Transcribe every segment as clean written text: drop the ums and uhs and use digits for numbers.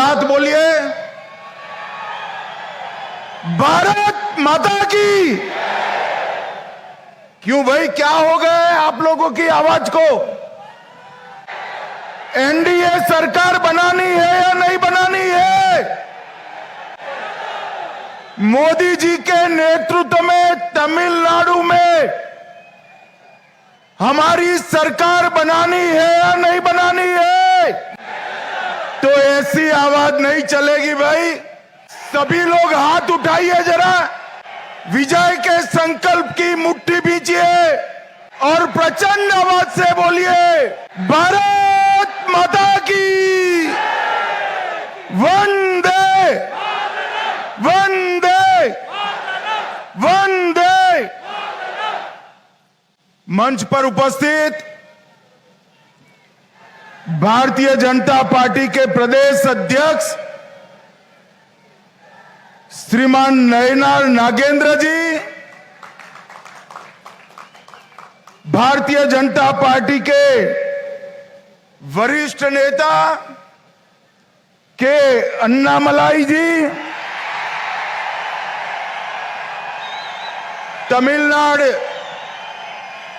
साथ बोलिए, भारत माता की। क्यों भाई, क्या हो गए आप लोगों की आवाज को? एनडीए सरकार बनानी है या नहीं बनानी है? मोदी जी के नेतृत्व में तमिलनाडु में हमारी सरकार बनानी है या नहीं बनानी है? तो ऐसी आवाज नहीं चलेगी भाई। सभी लोग हाथ उठाइए जरा, विजय के संकल्प की मुट्ठी बीजिए और प्रचंड आवाज से बोलिए, भारत माता की। वंदे वंदे वंदे। मंच पर उपस्थित भारतीय जनता पार्टी के प्रदेश अध्यक्ष श्रीमान नयनार नागेंद्र जी, भारतीय जनता पार्टी के वरिष्ठ नेता के अन्नामलाई जी, तमिलनाडु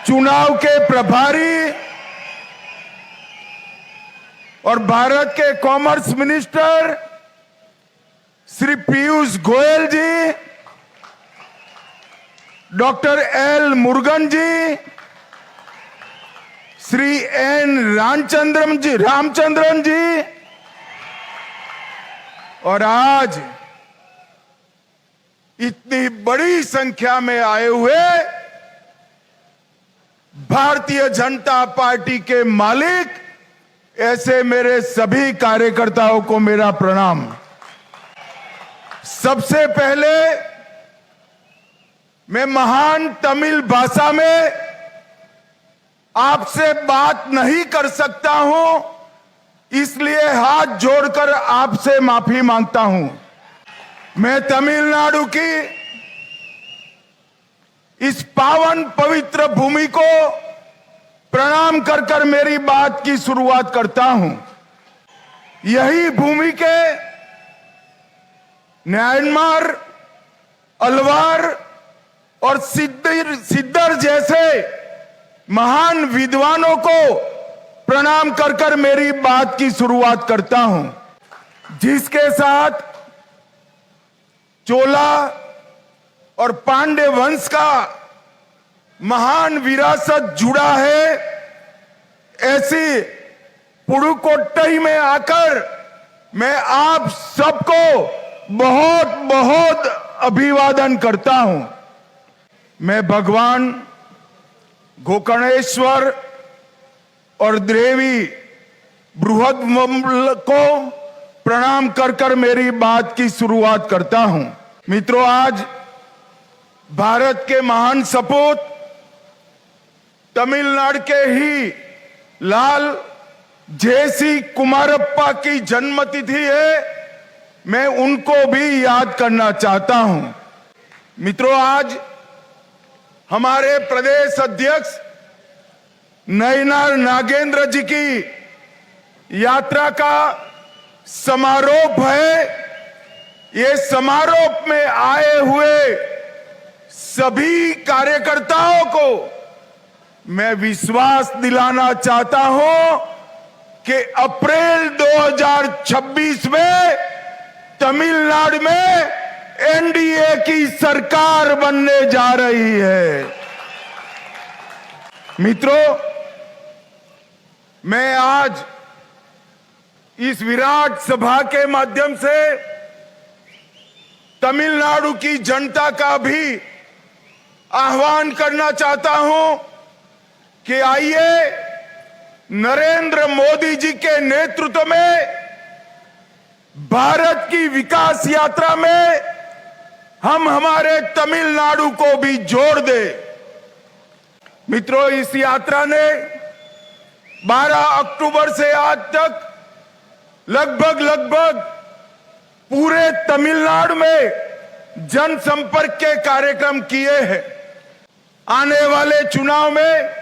चुनाव के प्रभारी और भारत के कॉमर्स मिनिस्टर श्री पीयूष गोयल जी, डॉक्टर एल मुरुगन जी, श्री एन रामचंद्रन जी, और आज इतनी बड़ी संख्या में आए हुए भारतीय जनता पार्टी के मालिक, ऐसे मेरे सभी कार्यकर्ताओं को मेरा प्रणाम। सबसे पहले मैं महान तमिल भाषा में आपसे बात नहीं कर सकता हूं, इसलिए हाथ जोड़कर आपसे माफी मांगता हूं। मैं तमिलनाडु की इस पावन पवित्र भूमि को प्रणाम कर कर मेरी बात की शुरुआत करता हूं। यही भूमि के म्यांमार, अलवार और सिद्धर जैसे महान विद्वानों को प्रणाम कर कर मेरी बात की शुरुआत करता हूं, जिसके साथ चोला और पांड्य वंश का महान विरासत जुड़ा है। ऐसी पुडुकोट्टई में आकर मैं आप सबको बहुत बहुत अभिवादन करता हूं। मैं भगवान गोकर्णेश्वर और देवी बृहदम्बल को प्रणाम कर कर मेरी बात की शुरुआत करता हूं। मित्रों, आज भारत के महान सपूत तमिलनाडु के ही लाल जेसी कुमारप्पा की जन्मतिथि है। मैं उनको भी याद करना चाहता हूं। मित्रों, आज हमारे प्रदेश अध्यक्ष नयनार नागेंद्र जी की यात्रा का समारोह है। ये समारोह में आए हुए सभी कार्यकर्ताओं को मैं विश्वास दिलाना चाहता हूं कि अप्रैल 2026 में तमिलनाडु में एनडीए की सरकार बनने जा रही है। मित्रों, मैं आज इस विराट सभा के माध्यम से तमिलनाडु की जनता का भी आह्वान करना चाहता हूं कि आइए, नरेंद्र मोदी जी के नेतृत्व में भारत की विकास यात्रा में हम हमारे तमिलनाडु को भी जोड़ दें। मित्रों, इस यात्रा ने 12 अक्टूबर से आज तक लगभग पूरे तमिलनाडु में जनसंपर्क के कार्यक्रम किए हैं। आने वाले चुनाव में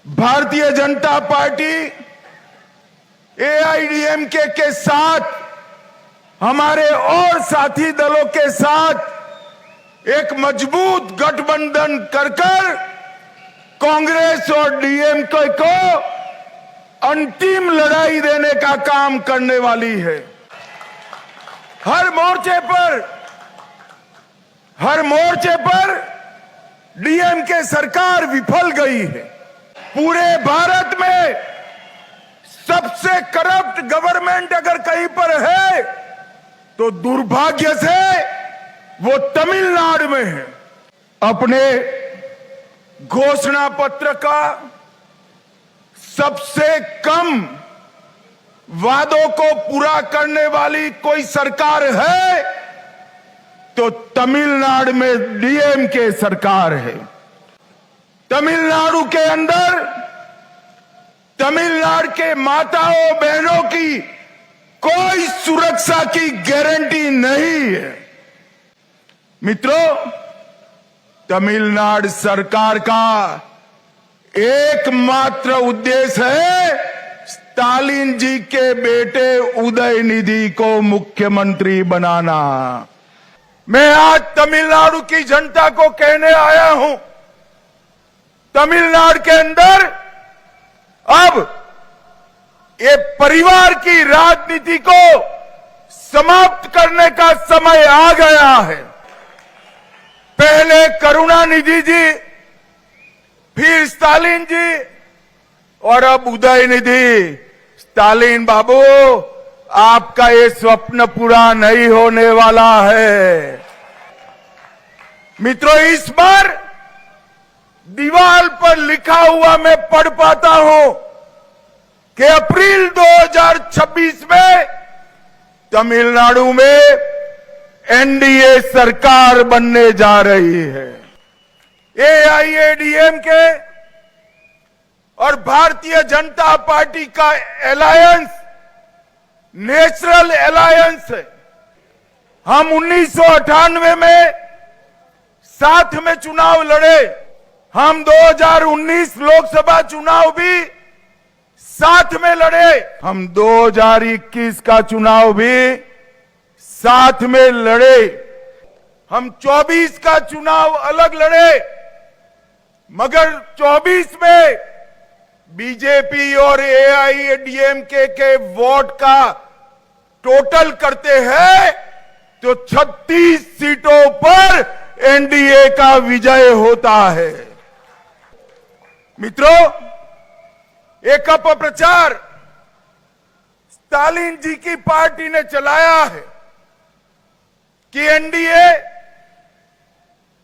भारतीय जनता पार्टी एआईडीएमके के साथ, हमारे और साथी दलों के साथ एक मजबूत गठबंधन कर कांग्रेस और डीएमके को अंतिम लड़ाई देने का काम करने वाली है। हर मोर्चे पर डीएमके सरकार विफल गई है। पूरे भारत में सबसे करप्ट गवर्नमेंट अगर कहीं पर है तो दुर्भाग्य से वो तमिलनाडु में है। अपने घोषणा पत्र का सबसे कम वादों को पूरा करने वाली कोई सरकार है तो तमिलनाडु में डीएमके सरकार है। तमिलनाडु के अंदर तमिलनाडु के माताओं बहनों की कोई सुरक्षा की गारंटी नहीं है। मित्रों, तमिलनाडु सरकार का एकमात्र उद्देश्य है स्टालिन जी के बेटे उदयनिधि को मुख्यमंत्री बनाना। मैं आज तमिलनाडु की जनता को कहने आया हूं, तमिलनाडु के अंदर अब ये परिवार की राजनीति को समाप्त करने का समय आ गया है। पहले करुणानिधि जी, फिर स्टालिन जी और अब उदयनिधि। स्टालिन बाबू, आपका ये स्वप्न पूरा नहीं होने वाला है। मित्रों, इस बार दीवार पर लिखा हुआ मैं पढ़ पाता हूं कि अप्रैल 2026 में तमिलनाडु में एनडीए सरकार बनने जा रही है। एआईएडीएमके और भारतीय जनता पार्टी का अलायंस नेचुरल अलायंस है। हम 1998 में साथ में चुनाव लड़े, हम 2019 लोकसभा चुनाव भी साथ में लड़े, हम 2021 का चुनाव भी साथ में लड़े, हम 24 का चुनाव अलग लड़े, मगर 24 में बीजेपी और एआईएडीएमके के वोट का टोटल करते हैं तो 36 सीटों पर एनडीए का विजय होता है। मित्रों, एक अपप्रचार स्टालिन जी की पार्टी ने चलाया है कि एनडीए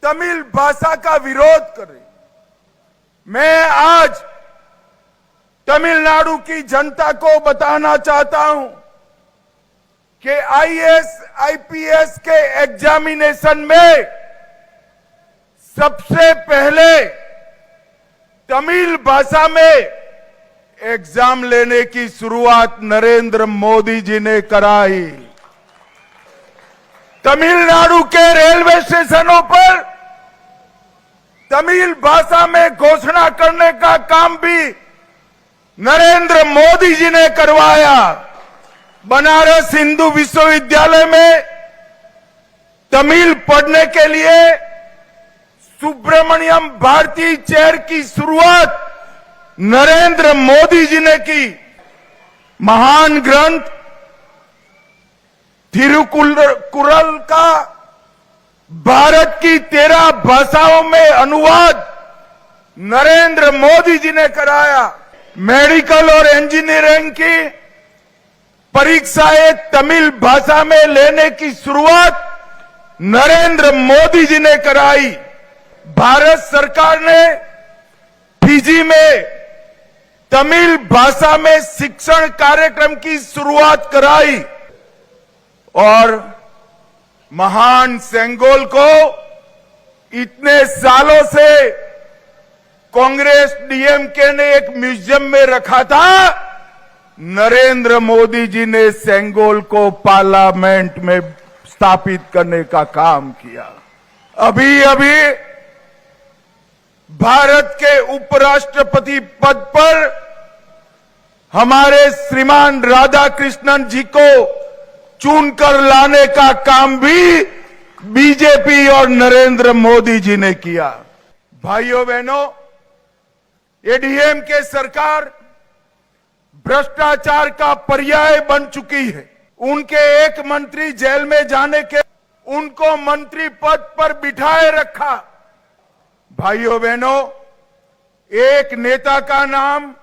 तमिल भाषा का विरोध कर रही। मैं आज तमिलनाडु की जनता को बताना चाहता हूं कि आईएएस आईपीएस के एग्जामिनेशन में सबसे पहले तमिल भाषा में एग्जाम लेने की शुरुआत नरेंद्र मोदी जी ने कराई। तमिलनाडु के रेलवे स्टेशनों पर तमिल भाषा में घोषणा करने का काम भी नरेंद्र मोदी जी ने करवाया। बनारस हिंदू विश्वविद्यालय में तमिल पढ़ने के लिए सुब्रमण्यम भारती चेयर की शुरुआत नरेंद्र मोदी जी ने की। महान ग्रंथ थिरुकुरल का भारत की 13 भाषाओं में अनुवाद नरेंद्र मोदी जी ने कराया। मेडिकल और इंजीनियरिंग की परीक्षाएं तमिल भाषा में लेने की शुरुआत नरेंद्र मोदी जी ने कराई। भारत सरकार ने फिजी में तमिल भाषा में शिक्षण कार्यक्रम की शुरुआत कराई और महान सेंगोल को इतने सालों से कांग्रेस डीएमके ने एक म्यूजियम में रखा था, नरेंद्र मोदी जी ने सेंगोल को पार्लियामेंट में स्थापित करने का काम किया। अभी अभी भारत के उपराष्ट्रपति पद पर हमारे श्रीमान राधा कृष्णन जी को चुनकर लाने का काम भी बीजेपी और नरेंद्र मोदी जी ने किया। भाइयों बहनों, एडीएमके सरकार भ्रष्टाचार का पर्याय बन चुकी है। उनके एक मंत्री जेल में जाने के उनको मंत्री पद पर बिठाए रखा। भाइयों बहनों, एक नेता का नाम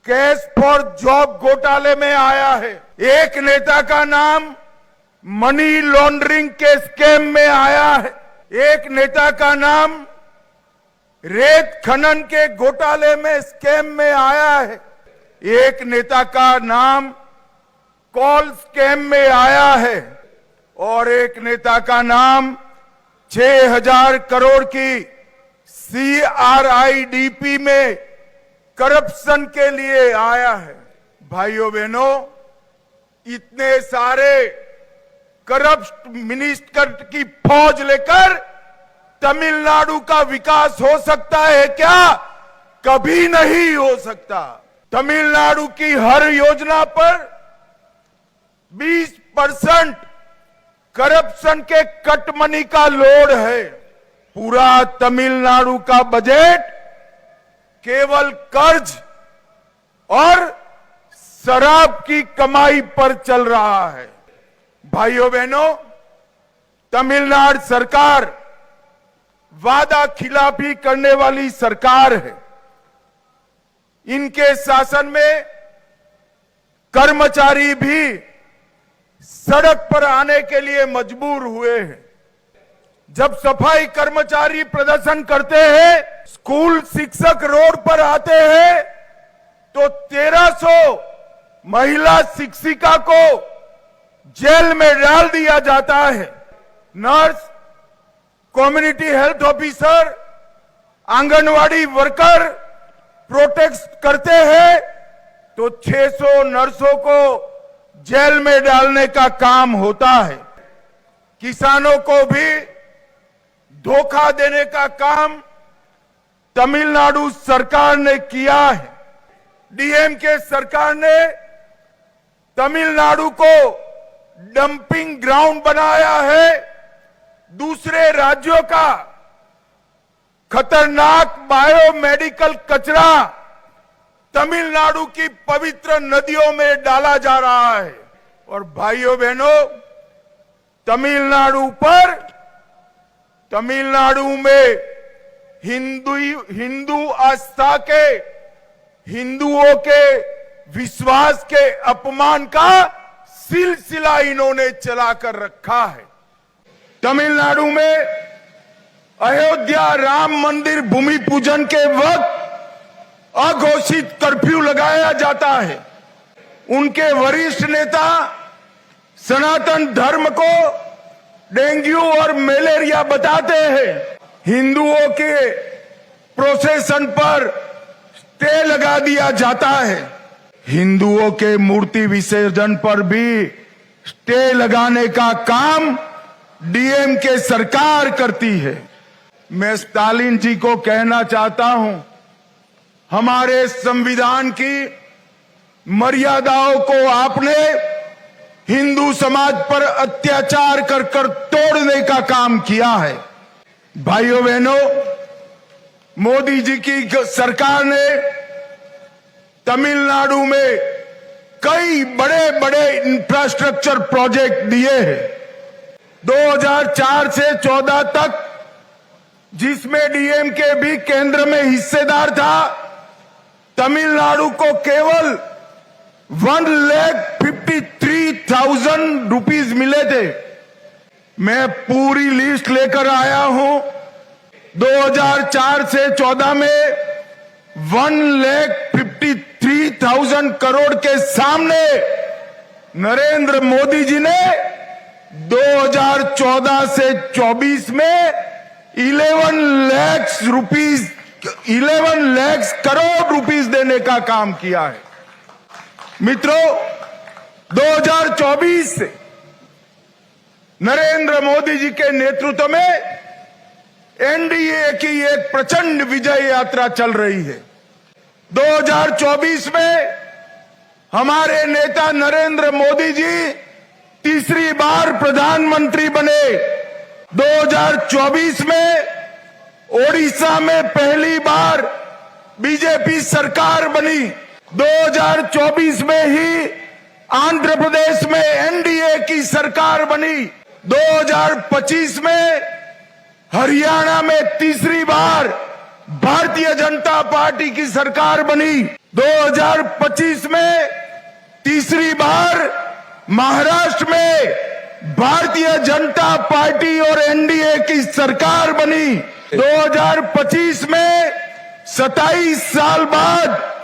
कैश फॉर जॉब घोटाले में आया है, एक नेता का नाम मनी लॉन्ड्रिंग के स्कैम में आया है, एक नेता का नाम रेत खनन के घोटाले में स्कैम में आया है, एक नेता का नाम कॉल स्कैम में आया है और एक नेता का नाम 6,000 करोड़ की CRIDP में करप्शन के लिए आया है। भाइयों बहनों, इतने सारे करप्ट मिनिस्टर की फौज लेकर तमिलनाडु का विकास हो सकता है क्या? कभी नहीं हो सकता। तमिलनाडु की हर योजना पर 20% करप्शन के कट मनी का लोड है। पूरा तमिलनाडु का बजट केवल कर्ज और शराब की कमाई पर चल रहा है। भाइयों बहनों, तमिलनाडु सरकार वादा खिलाफी करने वाली सरकार है। इनके शासन में कर्मचारी भी सड़क पर आने के लिए मजबूर हुए हैं। जब सफाई कर्मचारी प्रदर्शन करते हैं, स्कूल शिक्षक रोड पर आते हैं, तो 1300 महिला शिक्षिका को जेल में डाल दिया जाता है। Nurse, community health officer, anganwadi worker protest करते हैं तो 600 नर्सों को जेल में डालने का काम होता है। किसानों को भी धोखा देने का काम तमिलनाडु सरकार ने किया है। डीएमके सरकार ने तमिलनाडु को डंपिंग ग्राउंड बनाया है। दूसरे राज्यों का खतरनाक बायोमेडिकल कचरा तमिलनाडु की पवित्र नदियों में डाला जा रहा है। और भाइयों बहनों, तमिलनाडु में हिंदू आस्था के, हिंदुओं के विश्वास के अपमान का सिलसिला इन्होंने चलाकर रखा है। तमिलनाडु में अयोध्या राम मंदिर भूमि पूजन के वक्त अघोषित कर्फ्यू लगाया जाता है। उनके वरिष्ठ नेता सनातन धर्म को डेंगू और मलेरिया बताते हैं। हिंदुओं के प्रोसेशन पर स्टे लगा दिया जाता है। हिंदुओं के मूर्ति विसर्जन पर भी स्टे लगाने का काम डीएमके सरकार करती है। मैं स्टालिन जी को कहना चाहता हूं, हमारे संविधान की मर्यादाओं को आपने हिंदू समाज पर अत्याचार कर कर तोड़ने का काम किया है। भाइयों बहनों, मोदी जी की सरकार ने तमिलनाडु में कई बड़े बड़े इंफ्रास्ट्रक्चर प्रोजेक्ट दिए हैं। 2004 से 14 तक, जिसमें डीएमके भी केंद्र में हिस्सेदार था, तमिलनाडु को केवल 1,53,000 रुपीज मिले थे। मैं पूरी लिस्ट लेकर आया हूं। 2004 से 14 में 1,53,000 करोड़ के सामने नरेंद्र मोदी जी ने 2014 से 24 में 11 लाख करोड़ रुपीस देने का काम किया है। मित्रों, 2024 से नरेंद्र मोदी जी के नेतृत्व में एनडीए की एक प्रचंड विजय यात्रा चल रही है। 2024 में हमारे नेता नरेंद्र मोदी जी तीसरी बार प्रधानमंत्री बने। 2024 में ओडिशा में पहली बार बीजेपी सरकार बनी। 2024 में ही आंध्र प्रदेश में एनडीए की सरकार बनी। 2025 में हरियाणा में तीसरी बार भारतीय जनता पार्टी की सरकार बनी। 2025 में तीसरी बार महाराष्ट्र में भारतीय जनता पार्टी और एनडीए की सरकार बनी। 2025 में 27 साल बाद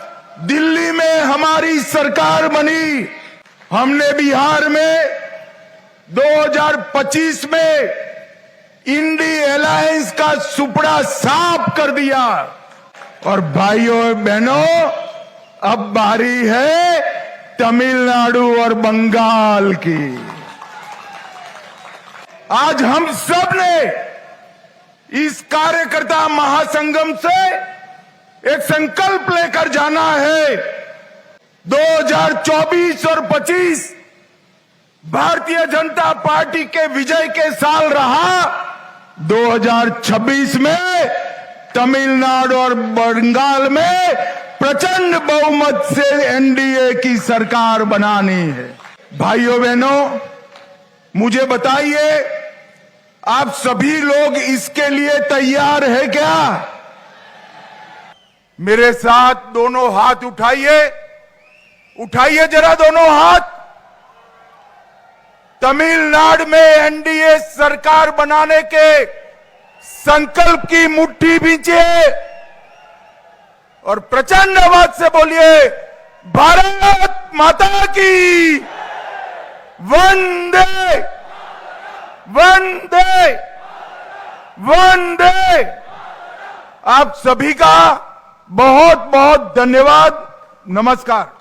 दिल्ली में हमारी सरकार बनी। हमने बिहार में 2025 में इंडी अलायंस का सुपड़ा साफ कर दिया। और भाइयों और बहनों, अब बारी है तमिलनाडु और बंगाल की। आज हम सब ने इस कार्यकर्ता महासंगम से एक संकल्प लेकर जाना है। 2024 और 25 भारतीय जनता पार्टी के विजय के साल रहा। 2026 में तमिलनाडु और बंगाल में प्रचंड बहुमत से एनडीए की सरकार बनानी है। भाइयों बहनों, मुझे बताइए, आप सभी लोग इसके लिए तैयार है क्या? मेरे साथ दोनों हाथ उठाइए, उठाइए जरा दोनों हाथ। तमिलनाडु में एनडीए सरकार बनाने के संकल्प की मुट्ठी भींचिए और प्रचंड आवाज से बोलिए, भारत माता की वंदे वंदे वंदे। आप सभी का बहुत बहुत धन्यवाद। नमस्कार।